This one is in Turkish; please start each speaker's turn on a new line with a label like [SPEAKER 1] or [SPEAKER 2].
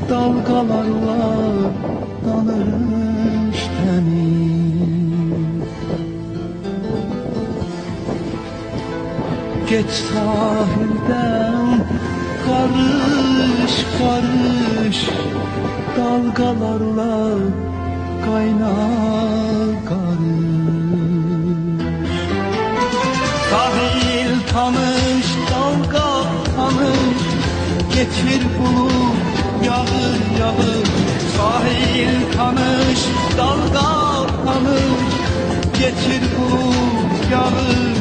[SPEAKER 1] dalgalarla danış deniz. Geç sahilden karış karış, dalgalarla kayna karış. Sahil tanış, dalga tanış, getir bulut yağır yağır. Sahil tanış, dalga tanış, getir bulut yağır